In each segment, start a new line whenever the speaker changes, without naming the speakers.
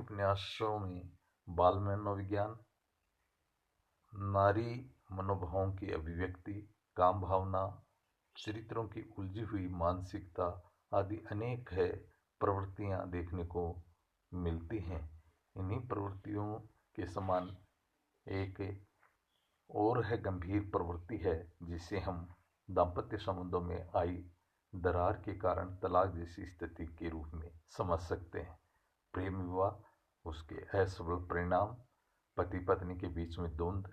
उपन्यासों में बाल मनोविज्ञान, नारी मनोभावों की अभिव्यक्ति, काम भावना, चरित्रों की उलझी हुई मानसिकता आदि अनेक है प्रवृत्तियां देखने को मिलती हैं। इन्हीं प्रवृत्तियों के समान एक और है गंभीर प्रवृत्ति है जिसे हम दाम्पत्य संबंधों में आई दरार के कारण तलाक जैसी स्थिति के रूप में समझ सकते हैं। प्रेम विवाह, उसके असफल परिणाम, पति पत्नी के बीच में द्वंद्व,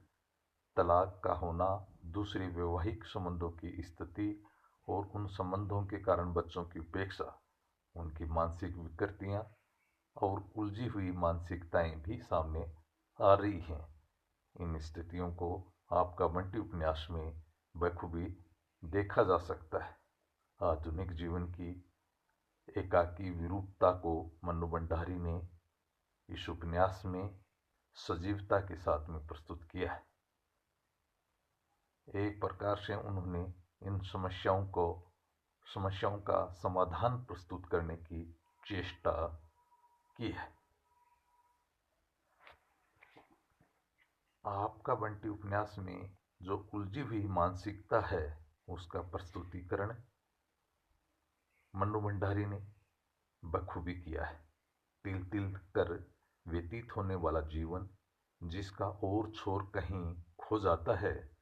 तलाक का होना, दूसरे वैवाहिक संबंधों की स्थिति और उन संबंधों के कारण बच्चों की उपेक्षा, उनकी मानसिक विकृतियां और उलझी हुई मानसिकताएं भी सामने आ रही हैं। इन स्थितियों को आपका बंटी उपन्यास में बखूबी देखा जा सकता है। आधुनिक जीवन की एकाकी विरूपता को मन्नू भंडारी ने इस उपन्यास में सजीवता के साथ में प्रस्तुत किया है। एक प्रकार से उन्होंने इन समस्याओं का समाधान प्रस्तुत करने की चेष्टा की है। आपका बंटी उपन्यास में जो उलझी हुई मानसिकता है उसका प्रस्तुतिकरण मन्नू भंडारी ने बखूबी किया है। तिल तिल कर व्यतीत होने वाला जीवन जिसका और छोर कहीं खो जाता है,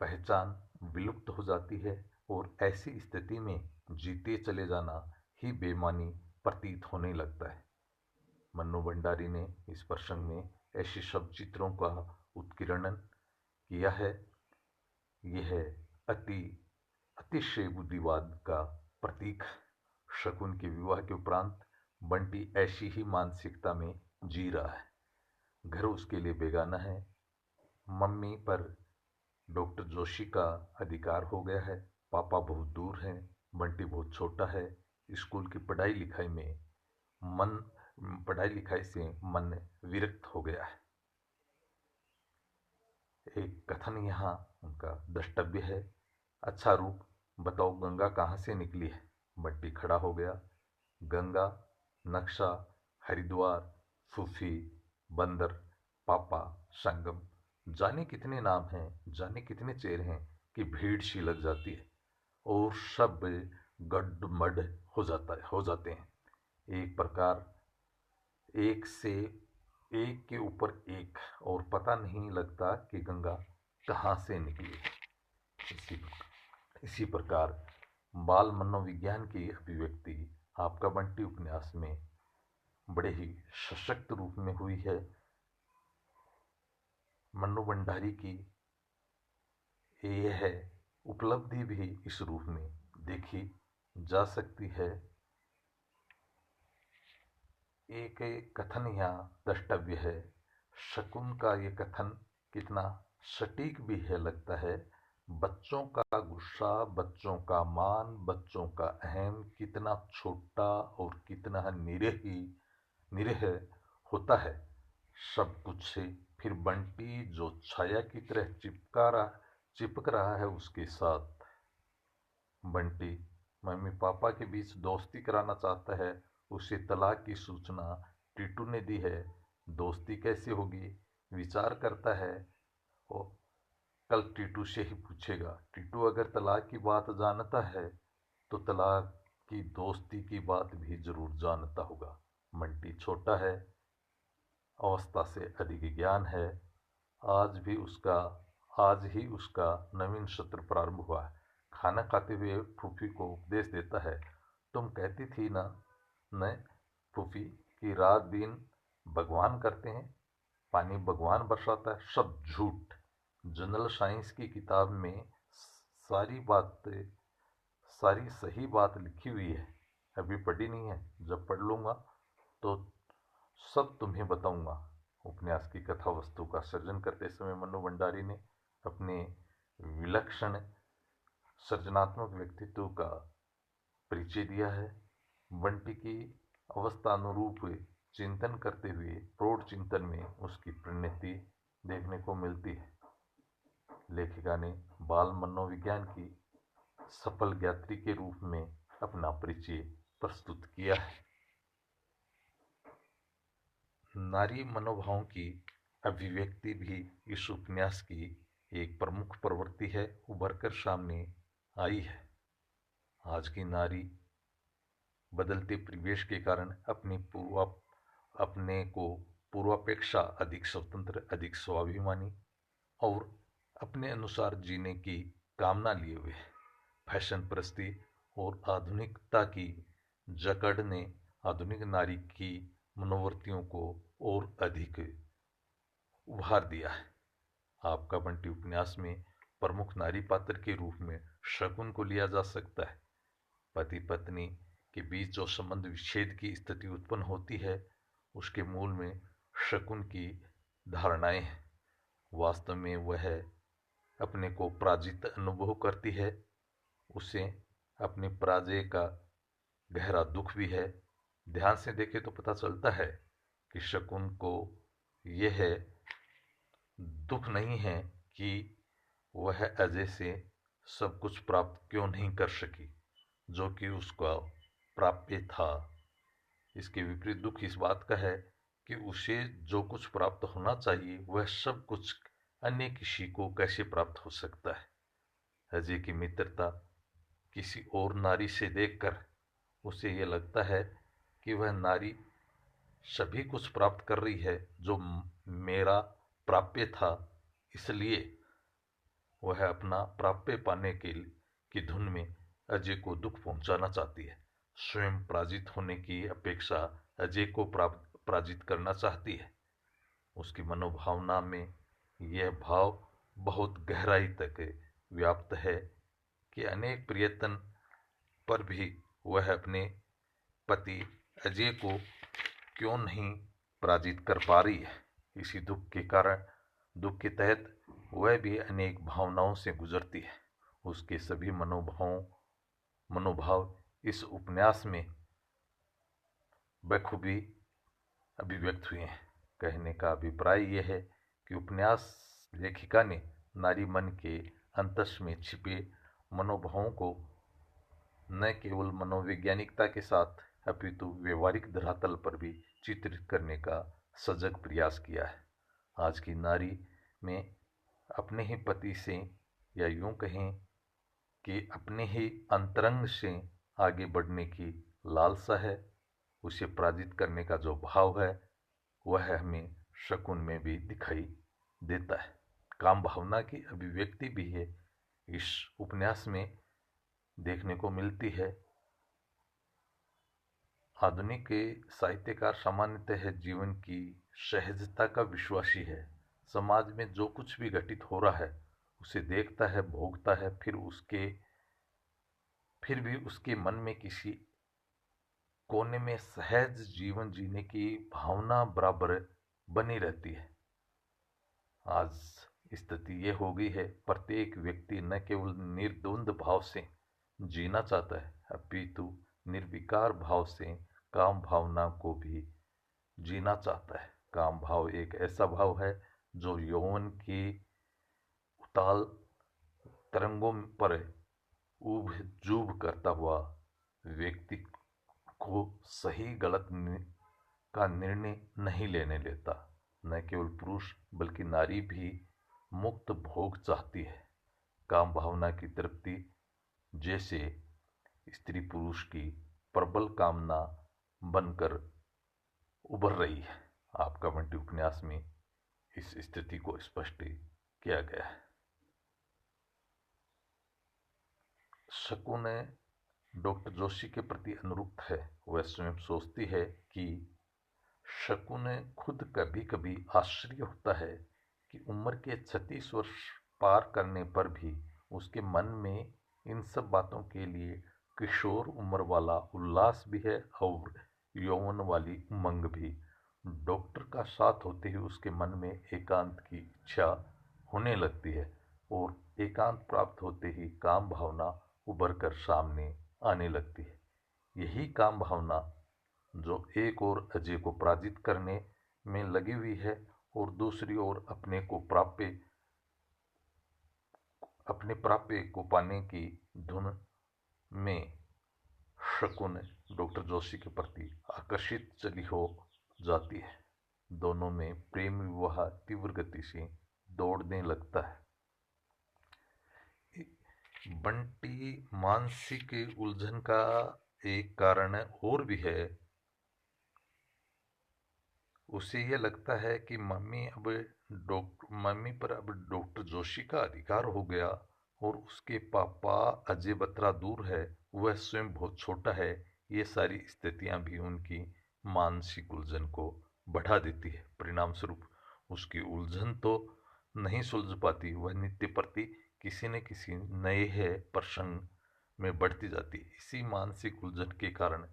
पहचान विलुप्त हो जाती है और ऐसी स्थिति में जीते चले जाना ही बेईमानी प्रतीत होने लगता है। मन्नू भंडारी ने इस प्रसंग में ऐसे शब्द चित्रों का उत्कीर्णन किया है। यह अतिशय बुद्धिवाद का प्रतीक। शकुन के विवाह के उपरांत बंटी ऐसी ही मानसिकता में जी रहा है। घर उसके लिए बेगाना है। मम्मी पर डॉक्टर जोशी का अधिकार हो गया है। पापा बहुत दूर हैं। बंटी बहुत छोटा है। स्कूल की पढ़ाई लिखाई से मन विरक्त हो गया है। एक कथन यहाँ उनका द्रष्टव्य है। अच्छा रूप बताओ, गंगा कहाँ से निकली है? बंटी खड़ा हो गया। गंगा, नक्शा, हरिद्वार, फूफी, बंदर, पापा, संगम, जाने कितने नाम हैं, जाने कितने चेहरे हैं कि भीड़ सी लग जाती है और सब गड्ढमड हो जाते हैं। एक प्रकार एक से एक के ऊपर एक और पता नहीं लगता कि गंगा कहाँ से निकली। इसी प्रकार बाल मनोविज्ञान की अभिव्यक्ति आपका बंटी उपन्यास में बड़े ही सशक्त रूप में हुई है। मन्नू भंडारी की यह उपलब्धि भी इस रूप में देखी जा सकती है। एक कथन यहाँ द्रष्टव्य है। शकुन का ये कथन कितना सटीक भी है लगता है। बच्चों का गुस्सा, बच्चों का मान, बच्चों का अहम कितना छोटा और कितना निरीह होता है सब कुछ से। फिर बंटी जो छाया की तरह चिपक रहा है उसके साथ। बंटी मम्मी पापा के बीच दोस्ती कराना चाहता है। उसे तलाक की सूचना टीटू ने दी है। दोस्ती कैसे होगी विचार करता है और कल टीटू से ही पूछेगा। टीटू अगर तलाक की बात जानता है तो तलाक की दोस्ती की बात भी जरूर जानता होगा। बंटी छोटा है, अवस्था से अधिक ज्ञान है। आज ही उसका नवीन सत्र प्रारंभ हुआ है। खाना खाते हुए फूफी को उपदेश देता है, तुम कहती थी ना न फूफी कि रात दिन भगवान करते हैं, पानी भगवान बरसाता है। सब झूठ। जनरल साइंस की किताब में सारी सही बात लिखी हुई है। अभी पढ़ी नहीं है, जब पढ़ लूंगा तो सब तुम्हें बताऊंगा। उपन्यास की कथा वस्तु का सृजन करते समय मन्नू भंडारी ने अपने विलक्षण सृजनात्मक व्यक्तित्व का परिचय दिया है। बंटी की अवस्था अनुरूप चिंतन करते हुए प्रौढ़ चिंतन में उसकी परिणति देखने को मिलती है। लेखिका ने बाल मनोविज्ञान की सफल ज्ञात्री के रूप में अपना परिचय प्रस्तुत किया है। नारी मनोभावों की अभिव्यक्ति भी इस उपन्यास की एक प्रमुख प्रवृत्ति है, उभरकर सामने आई है। आज की नारी बदलते परिवेश के कारण अपने को पूर्वापेक्षा अधिक स्वतंत्र, अधिक स्वाभिमानी और अपने अनुसार जीने की कामना लिए हुए है। फैशन प्रस्ती और आधुनिकता की जकड़ ने आधुनिक नारी की मनोवृत्तियों को और अधिक उभार दिया है। आपका बंटी उपन्यास में प्रमुख नारी पात्र के रूप में शकुन को लिया जा सकता है। पति पत्नी के बीच जो संबंध विच्छेद की स्थिति उत्पन्न होती है, उसके मूल में शकुन की धारणाएं हैं। वास्तव में वह अपने को पराजित अनुभव करती है। उसे अपने पराजय का गहरा दुख भी है। ध्यान से देखें तो पता चलता है कि शकुन को यह दुख नहीं है कि वह अजय से सब कुछ प्राप्त क्यों नहीं कर सकी जो कि उसका प्राप्य था। इसके विपरीत दुख इस बात का है कि उसे जो कुछ प्राप्त होना चाहिए वह सब कुछ अन्य किसी को कैसे प्राप्त हो सकता है। अजय की मित्रता किसी और नारी से देखकर उसे यह लगता है कि वह नारी सभी कुछ प्राप्त कर रही है जो मेरा प्राप्य था, इसलिए वह अपना प्राप्य पाने की धुन में अजय को दुख पहुंचाना चाहती है। स्वयं पराजित होने की अपेक्षा अजय को पराजित करना चाहती है। उसकी मनोभावना में यह भाव बहुत गहराई तक व्याप्त है कि अनेक प्रयत्न पर भी वह अपने पति अजय को क्यों नहीं पराजित कर पा रही है। इसी दुख के तहत वह भी अनेक भावनाओं से गुजरती है। उसके सभी मनोभाव इस उपन्यास में बखूबी अभिव्यक्त हुए हैं। कहने का अभिप्राय यह है कि उपन्यास लेखिका ने नारी मन के अंतस में छिपे मनोभावों को न केवल मनोवैज्ञानिकता के साथ अपितु व्यवहारिक धरातल पर भी चित्रित करने का सजग प्रयास किया है। आज की नारी में अपने ही पति से, या यूं कहें कि अपने ही अंतरंग से आगे बढ़ने की लालसा है। उसे पराजित करने का जो भाव है वह हमें शकुन में भी दिखाई देता है। काम भावना की अभिव्यक्ति भी है इस उपन्यास में देखने को मिलती है। आधुनिक साहित्यकार सामान्यतः जीवन की सहजता का विश्वासी है। समाज में जो कुछ भी घटित हो रहा है उसे देखता है, भोगता है, फिर भी उसके मन में किसी कोने में सहज जीवन जीने की भावना बराबर बनी रहती है। आज स्थिति ये हो गई है, प्रत्येक व्यक्ति न केवल निर्द्वंद भाव से जीना चाहता है अपितु निर्विकार भाव से काम भावना को भी जीना चाहता है। काम भाव एक ऐसा भाव है जो यौवन की उताल तरंगों पर ऊब जूब करता हुआ व्यक्ति को सही गलत का निर्णय नहीं लेने देता। न केवल पुरुष बल्कि नारी भी मुक्त भोग चाहती है। काम भावना की तृप्ति जैसे स्त्री पुरुष की प्रबल कामना बनकर उभर रही है। आपका बंटी उपन्यास में इस स्थिति को स्पष्ट किया गया है। शकुन डॉक्टर जोशी के प्रति अनुरक्त है। वह स्वयं सोचती है कि शकुन खुद कभी कभी आश्चर्य होता है कि उम्र के 36 वर्ष पार करने पर भी उसके मन में इन सब बातों के लिए किशोर उम्र वाला उल्लास भी है और यौवन वाली उमंग भी। डॉक्टर का साथ होते ही उसके मन में एकांत की इच्छा होने लगती है और एकांत प्राप्त होते ही काम भावना उभर कर सामने आने लगती है। यही काम भावना जो एक ओर अजय को पराजित करने में लगी हुई है और दूसरी ओर अपने प्राप्य को पाने की धुन में शकुन डॉक्टर जोशी के प्रति आकर्षित चली हो जाती है। दोनों में प्रेम विवाह तीव्र गति से दौड़ने लगता है। बंटी मानसिक उलझन का एक कारण और भी है। उसे यह लगता है कि मम्मी पर अब डॉक्टर जोशी का अधिकार हो गया और उसके पापा अजय बत्रा दूर है, वह स्वयं बहुत छोटा है। ये सारी स्थितियां भी उनकी मानसिक उलझन को बढ़ा देती है। परिणाम स्वरूप उसकी उलझन तो नहीं सुलझ पाती, वह नित्य प्रति किसी न किसी नए है प्रसंग में बढ़ती जाती। इसी मानसिक उलझन के कारण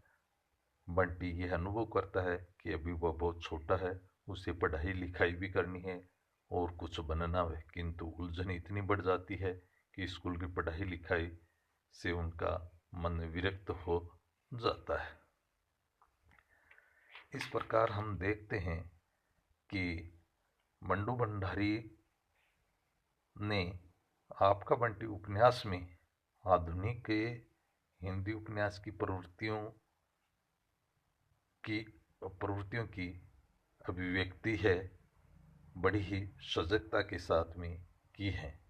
बंटी यह अनुभव करता है कि अभी वह बहुत छोटा है, उसे पढ़ाई लिखाई भी करनी है और कुछ बनना है, किंतु उलझन इतनी बढ़ जाती है कि स्कूल की पढ़ाई लिखाई से उनका मन विरक्त हो जाता है। इस प्रकार हम देखते हैं कि बंडू भंडारी ने आपका बंटी उपन्यास में आधुनिक हिंदी उपन्यास की प्रवृत्तियों की अभिव्यक्ति है, बड़ी ही सजगता के साथ में की है।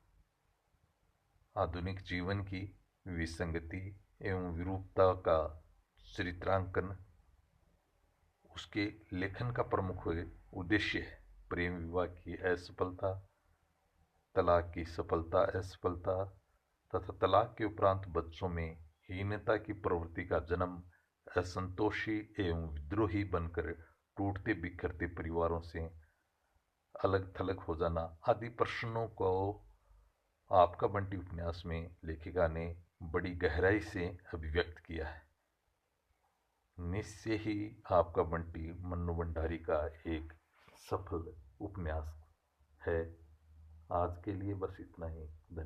आधुनिक जीवन की विसंगति एवं विरूपता का चित्रांकन उसके लेखन का प्रमुख उद्देश्य है। प्रेम विवाह की असफलता, तलाक की सफलता असफलता तथा तलाक के उपरांत बच्चों में हीनता की प्रवृत्ति का जन्म, असंतोषी एवं विद्रोही बनकर टूटते बिखरते परिवारों से अलग थलग हो जाना आदि प्रश्नों को आपका बंटी उपन्यास में लेखिका ने बड़ी गहराई से अभिव्यक्त किया है। निश्चय ही आपका बंटी मन्नू भंडारी का एक सफल उपन्यास है। आज के लिए बस इतना ही। धन्यवाद।